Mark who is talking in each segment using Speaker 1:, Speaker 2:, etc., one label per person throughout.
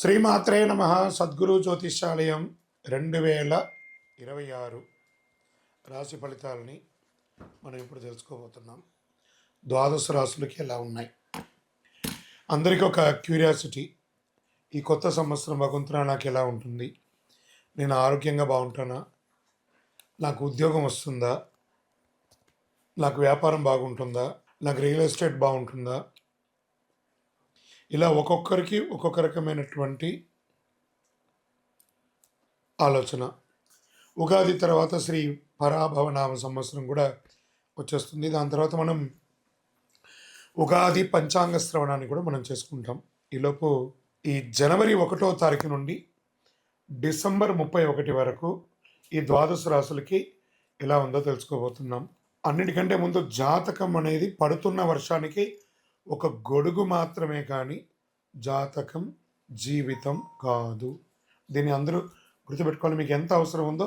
Speaker 1: శ్రీమాత్రే నమ. సద్గురు జ్యోతిషాలయం 2026 రాశి ఫలితాలని మనం ఇప్పుడు తెలుసుకోబోతున్నాం. ద్వాదశ రాశులకి ఎలా ఉన్నాయి? అందరికీ ఒక క్యూరియాసిటీ, ఈ కొత్త సంవత్సరం భగవంతునా నాకు ఎలా ఉంటుంది? నేను ఆరోగ్యంగా బాగుంటానా? నాకు ఉద్యోగం వస్తుందా? నాకు వ్యాపారం బాగుంటుందా? నాకు రియల్ ఎస్టేట్ బాగుంటుందా? ఇలా ఒక్కొక్కరికి ఒక్కొక్క రకమైనటువంటి ఆలోచన. ఉగాది తర్వాత శ్రీ పరాభవనామ సంవత్సరం కూడా వచ్చేస్తుంది. దాని తర్వాత మనం ఉగాది పంచాంగ శ్రవణాన్ని కూడా మనం చేసుకుంటాం. ఈలోపు ఈ జనవరి 1వ తారీఖు నుండి డిసెంబర్ 31 వరకు ఈ ద్వాదశ రాశులకి ఎలా ఉందో తెలుసుకోబోతున్నాం. అన్నిటికంటే ముందు జాతకం అనేది పడుతున్న వర్షానికి ఒక గొడుగు మాత్రమే, కానీ జాతకం జీవితం కాదు. దీన్ని అందరూ గుర్తుపెట్టుకోవాలి. మీకు ఎంత అవసరం ఉందో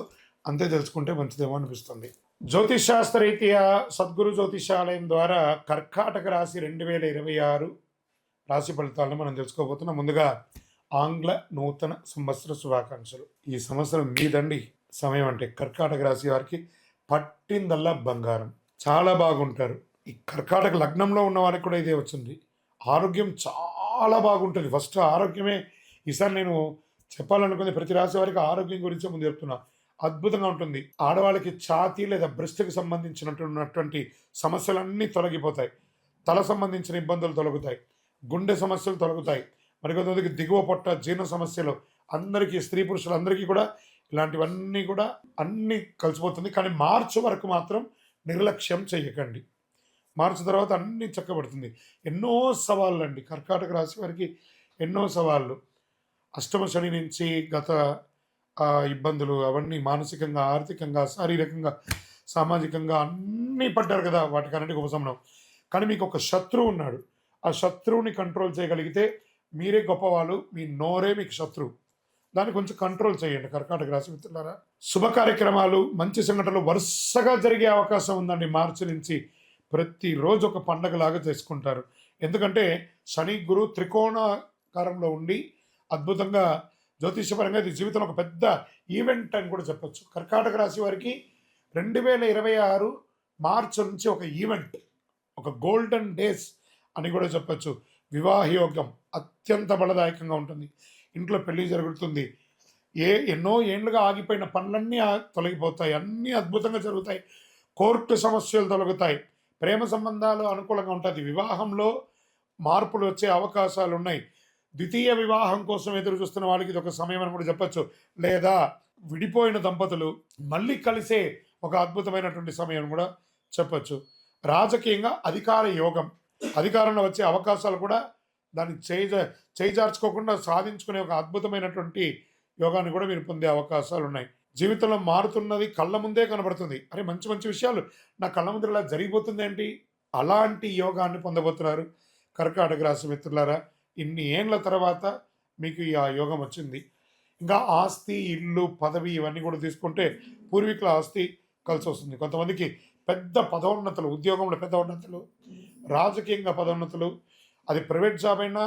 Speaker 1: అంతే తెలుసుకుంటే మంచిదేమో అనిపిస్తుంది. జ్యోతిష్ శాస్త్రరీత్యా సద్గురు జ్యోతిషాలయం ద్వారా కర్కాటక రాశి 2026 రాశి ఫలితాలను మనం తెలుసుకోబోతున్నాం. ముందుగా ఆంగ్ల నూతన సంవత్సర శుభాకాంక్షలు. ఈ సంవత్సరం మీదండి సమయం. అంటే కర్కాటక రాశి వారికి పట్టిందల్లా బంగారం. చాలా బాగుంటారు. ఈ కర్కాటక లగ్నంలో ఉన్న వారికి కూడా ఇదే వచ్చింది. ఆరోగ్యం చాలా బాగుంటుంది. ఫస్ట్ ఆరోగ్యమే ఈసారి నేను చెప్పాలనుకుంది. ప్రతి రాశి వారికి ఆరోగ్యం గురించి ముందు చెప్తున్నా. అద్భుతంగా ఉంటుంది. ఆడవాళ్ళకి ఛాతీ లేదా బ్రెస్ట్కి సంబంధించినటువంటి సమస్యలన్నీ తొలగిపోతాయి. తల సంబంధించిన ఇబ్బందులు తొలగుతాయి. గుండె సమస్యలు తొలగుతాయి. మరికొంతమందికి దిగువ పొట్ట జీర్ణ సమస్యలు, అందరికీ స్త్రీ పురుషులందరికీ కూడా ఇలాంటివన్నీ కూడా అన్నీ కలిసిపోతుంది. కానీ మార్చి వరకు మాత్రం నిర్లక్ష్యం చేయకండి. మార్చి తర్వాత అన్నీ చక్కబడుతుంది. ఎన్నో సవాళ్ళు అండి కర్కాటక రాశి వారికి, ఎన్నో సవాళ్ళు. అష్టమ శని నుంచి గత ఇబ్బందులు అవన్నీ మానసికంగా, ఆర్థికంగా, శారీరకంగా, సామాజికంగా అన్నీ పడ్డారు కదా. వాటికన్నిటికీ ఉపశమనం. కానీ మీకు ఒక శత్రువు ఉన్నాడు. ఆ శత్రువుని కంట్రోల్ చేయగలిగితే మీరే గొప్పవాళ్ళు. మీ నోరే మీకు శత్రువు. దాన్ని కొంచెం కంట్రోల్ చేయండి కర్కాటక రాశి మిత్రులారా. శుభ కార్యక్రమాలు, మంచి సంఘటనలు వరుసగా జరిగే అవకాశం ఉందండి. మార్చి నుంచి ప్రతిరోజు ఒక పండగలాగా చేసుకుంటారు. ఎందుకంటే శని గురు త్రికోణాకారంలో ఉండి అద్భుతంగా జ్యోతిషపరంగా ఇది జీవితంలో ఒక పెద్ద ఈవెంట్ అని కూడా చెప్పొచ్చు. కర్కాటక రాశి వారికి 2026 మార్చి నుంచి ఒక ఈవెంట్, ఒక గోల్డెన్ డేస్ అని కూడా చెప్పొచ్చు. వివాహ యోగం అత్యంత బలదాయకంగా ఉంటుంది. ఇంట్లో పెళ్లి జరుగుతుంది. ఎన్నో ఏళ్ళుగా ఆగిపోయిన పనులన్నీ తొలగిపోతాయి. అన్నీ అద్భుతంగా జరుగుతాయి. కోర్టు సమస్యలు తొలగుతాయి. ప్రేమ సంబంధాలు అనుకూలంగా ఉంటుంది. వివాహంలో మార్పులు వచ్చే అవకాశాలు ఉన్నాయి. ద్వితీయ వివాహం కోసం ఎదురు చూస్తున్న వాళ్ళకి ఇది ఒక సమయం అని కూడా చెప్పచ్చు. లేదా విడిపోయిన దంపతులు మళ్ళీ కలిసే ఒక అద్భుతమైనటువంటి సమయం కూడా చెప్పచ్చు. రాజకీయంగా అధికార యోగం, అధికారంలో వచ్చే అవకాశాలు కూడా దాన్ని చేజార్చుకోకుండా సాధించుకునే ఒక అద్భుతమైనటువంటి యోగాన్ని కూడా మీరు పొందే అవకాశాలు ఉన్నాయి. జీవితంలో మారుతున్నది కళ్ళ ముందే కనబడుతుంది. అరే మంచి మంచి విషయాలు నా కళ్ళ ముందు ఇలా జరిగిపోతుంది ఏంటి? అలాంటి యోగాన్ని పొందబోతున్నారు కర్కాటక రాశి మిత్రులారా. ఇన్ని ఏండ్ల తర్వాత మీకు ఆ యోగం వచ్చింది. ఇంకా ఆస్తి, ఇల్లు, పదవి ఇవన్నీ కూడా తీసుకుంటే పూర్వీకుల ఆస్తి కలిసి వస్తుంది. కొంతమందికి పెద్ద పదోన్నతులు, ఉద్యోగంలో పెద్ద ఉన్నతులు, రాజకీయంగా పదోన్నతులు, అది ప్రైవేట్ జాబ్ అయినా,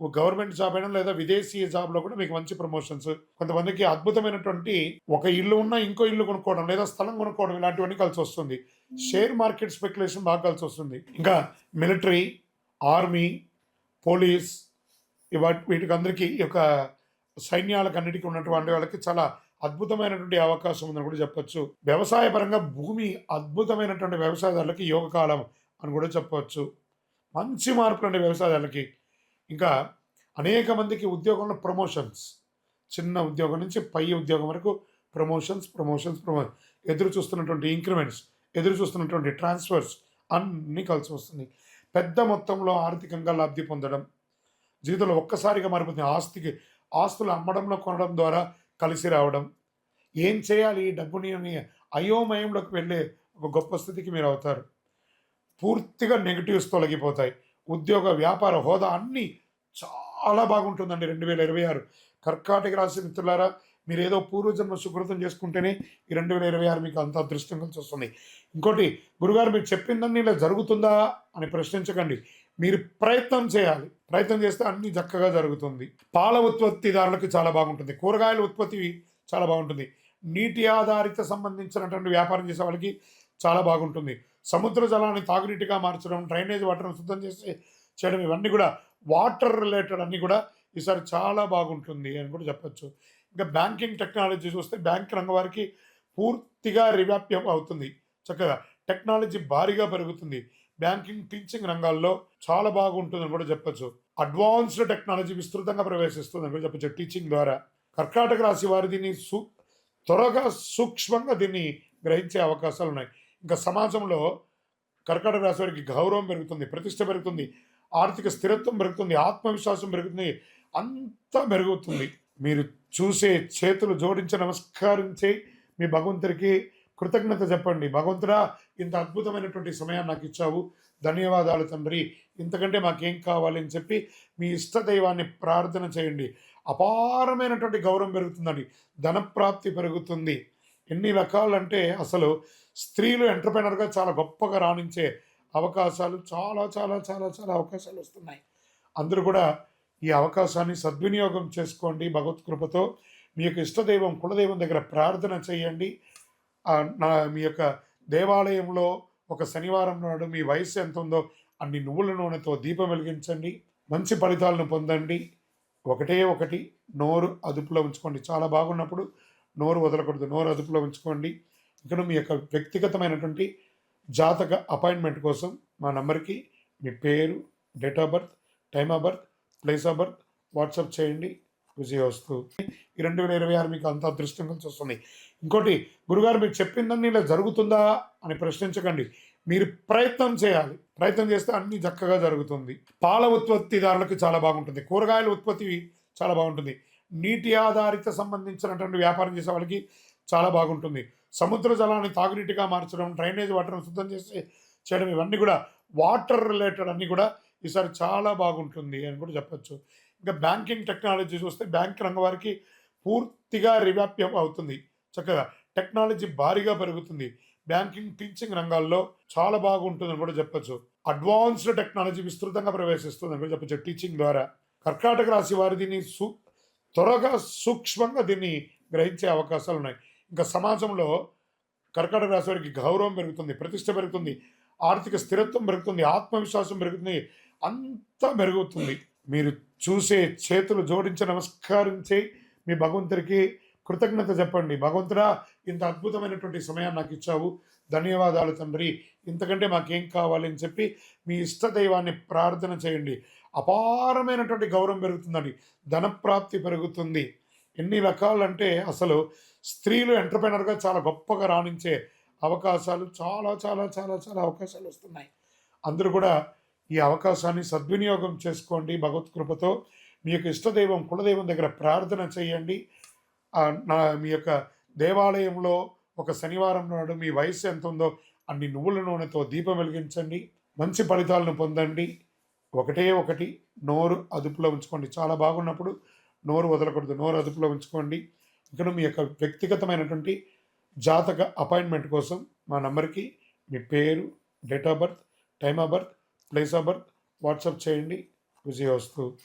Speaker 1: గవర్నమెంట్ జాబ్ అయినా, లేదా విదేశీ జాబ్లో కూడా మీకు మంచి ప్రమోషన్స్. కొంతమందికి అద్భుతమైనటువంటి ఒక ఇల్లు ఉన్నా ఇంకో ఇల్లు కొనుక్కోవడం, లేదా స్థలం కొనుక్కోవడం, ఇలాంటివన్నీ కలిసి వస్తుంది. షేర్ మార్కెట్ స్పెక్యులేషన్ బాగా కలిసి వస్తుంది. ఇంకా మిలిటరీ, ఆర్మీ, పోలీస్, వీటికి అందరికీ ఈ యొక్క సైన్యాలకు అన్నిటికీ ఉన్నటువంటి వాళ్ళకి చాలా అద్భుతమైనటువంటి అవకాశం ఉందని కూడా చెప్పొచ్చు. వ్యవసాయ పరంగా భూమి అద్భుతమైనటువంటి వ్యవసాయదారులకి యోగ కాలం అని కూడా చెప్పవచ్చు. మంచి మార్పులు అండి వ్యవసాయదారులకి. ఇంకా అనేక మందికి ఉద్యోగంలో ప్రమోషన్స్, చిన్న ఉద్యోగం నుంచి పై ఉద్యోగం వరకు ప్రమోషన్స్, ఎదురు చూస్తున్నటువంటి ఇంక్రిమెంట్స్, ఎదురు చూస్తున్నటువంటి ట్రాన్స్ఫర్స్ అన్నీ కలిసి వస్తుంది. పెద్ద మొత్తంలో ఆర్థికంగా లబ్ధి పొందడం, జీవితంలో ఒక్కసారిగా మారిపోతుంది. ఆస్తులు అమ్మడంలో కొనడం ద్వారా కలిసి రావడం. ఏం చేయాలి ఈ డబ్బుని అని అయోమయంలోకి వెళ్ళే ఒక గొప్ప స్థితికి మీరు అవుతారు. పూర్తిగా నెగిటివ్స్ తొలగిపోతాయి. ఉద్యోగ, వ్యాపార హోదా అన్నీ చాలా బాగుంటుందండి 2026. కర్కాటక రాశి మిత్రులారా, మీరు ఏదో పూర్వజన్మ సుకృతం చేసుకుంటేనే ఈ 2026 మీకు అంత అదృష్టం కలిసి వస్తుంది. ఇంకోటి, గురుగారు మీరు చెప్పిందన్నీ ఇలా జరుగుతుందా అని ప్రశ్నించకండి. మీరు ప్రయత్నం చేయాలి. ప్రయత్నం చేస్తే అన్నీ చక్కగా జరుగుతుంది. పాల ఉత్పత్తిదారులకు చాలా బాగుంటుంది. కూరగాయల ఉత్పత్తి చాలా బాగుంటుంది. నీటి ఆధారిత సంబంధించినటువంటి వ్యాపారం చేసే వాళ్ళకి చాలా బాగుంటుంది. సముద్ర జలాన్ని తాగునీటిగా మార్చడం, డ్రైనేజ్ వాటర్‌ని శుద్ధం చేయడం ఇవన్నీ కూడా వాటర్ రిలేటెడ్ అన్నీ కూడా ఈసారి చాలా బాగుంటుంది అని కూడా చెప్పొచ్చు. ఇంకా బ్యాంకింగ్ టెక్నాలజీ చూస్తే బ్యాంక్ రంగం వారికి పూర్తిగా రివాప్యం అవుతుంది. చక్కగా టెక్నాలజీ భారీగా పెరుగుతుంది. బ్యాంకింగ్, టీచింగ్ రంగాల్లో చాలా బాగుంటుందని కూడా చెప్పొచ్చు. అడ్వాన్స్డ్ టెక్నాలజీ విస్తృతంగా ప్రవేశిస్తుందని కూడా చెప్పొచ్చు టీచింగ్ ద్వారా. కర్కాటక రాశి వారు దీన్ని త్వరగా సూక్ష్మంగా దీన్ని గ్రహించే అవకాశాలు ఉన్నాయి. ఇంకా సమాజంలో కర్కాటక రాశి వారికి గౌరవం పెరుగుతుంది, ప్రతిష్ట పెరుగుతుంది, ఆర్థిక స్థిరత్వం పెరుగుతుంది, ఆత్మవిశ్వాసం పెరుగుతుంది, అంతా పెరుగుతుంది. మీరు చూసే చేతులు జోడించి నమస్కరించి మీ భగవంతుడికి కృతజ్ఞత చెప్పండి. భగవంతుడా, ఇంత అద్భుతమైనటువంటి సమయాన్ని నాకు ఇచ్చావు, ధన్యవాదాలు తండ్రి, ఇంతకంటే మాకేం కావాలి అని చెప్పి మీ ఇష్ట దైవాన్ని ప్రార్థన చేయండి. అపారమైనటువంటి గౌరవం పెరుగుతుందండి, ధనప్రాప్తి పెరుగుతుంది. ఎన్ని రకాలంటే అసలు స్త్రీలు ఎంటర్‌ప్రెన్యూర్‌గా చాలా గొప్పగా రాణించే అవకాశాలు చాలా చాలా చాలా చాలా అవకాశాలు వస్తున్నాయి. అందరూ కూడా ఈ అవకాశాన్ని సద్వినియోగం చేసుకోండి. భగవత్ కృపతో మీ యొక్క ఇష్టదైవం, కులదైవం దగ్గర ప్రార్థన చేయండి. మీ యొక్క దేవాలయంలో ఒక శనివారం నాడు మీ వయస్సు ఎంత ఉందో అన్ని నువ్వుల నూనెతో దీపం వెలిగించండి. మంచి ఫలితాలను పొందండి. ఒకటే ఒకటి, నోరు అదుపులో ఉంచుకోండి. చాలా బాగున్నప్పుడు నోరు వదలకూడదు, నోరు అదుపులో ఉంచుకోండి. ఇక్కడ మీ యొక్క వ్యక్తిగతమైనటువంటి జాతక అపాయింట్మెంట్ కోసం మా నంబర్కి మీ పేరు, date of birth, time of birth, place of birth WhatsApp చేయండి. విజయోస్తు. ఈ 2026 మీకు అంత అదృష్టం కలిసి వస్తుంది. ఇంకోటి, గురుగారు మీరు చెప్పిందన్నీ ఇలా జరుగుతుందా అని ప్రశ్నించకండి. మీరు ప్రయత్నం చేయాలి. ప్రయత్నం చేస్తే అన్నీ చక్కగా జరుగుతుంది. పాల ఉత్పత్తిదారులకు చాలా బాగుంటుంది. కూరగాయల ఉత్పత్తి చాలా బాగుంటుంది. నీటి ఆధారిత సంబంధించినటువంటి వ్యాపారం చేసే వాళ్ళకి చాలా బాగుంటుంది. సముద్ర జలాన్ని తాగునీటిగా మార్చడం, డ్రైనేజ్ వాటర్‌ని శుద్ధం చేయడం ఇవన్నీ కూడా వాటర్ రిలేటెడ్ అన్నీ కూడా ఈసారి చాలా బాగుంటుంది అని కూడా చెప్పొచ్చు. ఇంకా బ్యాంకింగ్ టెక్నాలజీ చూస్తే బ్యాంక్ రంగం వారికి పూర్తిగా రివాప్యం అవుతుంది. చక్కగా టెక్నాలజీ భారీగా పెరుగుతుంది. బ్యాంకింగ్, టీచింగ్ రంగాల్లో చాలా బాగుంటుందని కూడా చెప్పొచ్చు. అడ్వాన్స్డ్ టెక్నాలజీ విస్తృతంగా ప్రవేశిస్తుందని కూడా చెప్పొచ్చు టీచింగ్ ద్వారా. కర్కాటక రాశి వారు దీన్ని త్వరగా సూక్ష్మంగా దీన్ని గ్రహించే అవకాశాలు ఉన్నాయి. ఇంకా సమాజంలో కర్కాటక రాశి వారికి గౌరవం పెరుగుతుంది, ప్రతిష్ట పెరుగుతుంది, ఆర్థిక స్థిరత్వం పెరుగుతుంది, ఆత్మవిశ్వాసం పెరుగుతుంది, అంతా పెరుగుతుంది. మీరు చూసే చేతులు జోడించి నమస్కరించి మీ భగవంతుడికి కృతజ్ఞత చెప్పండి. భగవంతుడా, ఇంత అద్భుతమైనటువంటి సమయాన్ని నాకు ఇచ్చావు, ధన్యవాదాలు తండ్రి, ఇంతకంటే మాకేం కావాలి అని చెప్పి మీ ఇష్ట దైవాన్ని ప్రార్థన చేయండి. అపారమైనటువంటి గౌరవం పెరుగుతుందండి, ధనప్రాప్తి పెరుగుతుంది. ఎన్ని రకాలంటే అసలు స్త్రీలు ఎంటర్‌ప్రెన్యూర్‌గా చాలా గొప్పగా రాణించే అవకాశాలు చాలా చాలా చాలా చాలా అవకాశాలు వస్తున్నాయి. అందరూ కూడా ఈ అవకాశాన్ని సద్వినియోగం చేసుకోండి. భగవత్ కృపతో మీ యొక్క ఇష్టదైవం, కులదైవం దగ్గర ప్రార్థన చేయండి. మీ యొక్క దేవాలయంలో ఒక శనివారం నాడు మీ వయస్సు ఎంత ఉందో అన్ని నువ్వుల నూనెతో దీపం వెలిగించండి. మంచి ఫలితాలను పొందండి. ఒకటే ఒకటి, నోరు అదుపులో ఉంచుకోండి. చాలా బాగున్నప్పుడు నోరు వదలకూడదు, నోరు అదుపులో ఉంచుకోండి. ఇక్కడ మీ యొక్క వ్యక్తిగతమైనటువంటి జాతక అపాయింట్మెంట్ కోసం మా నంబర్కి మీ పేరు, date of birth, time of birth, place of birth WhatsApp చేయండి. విజయోస్తు.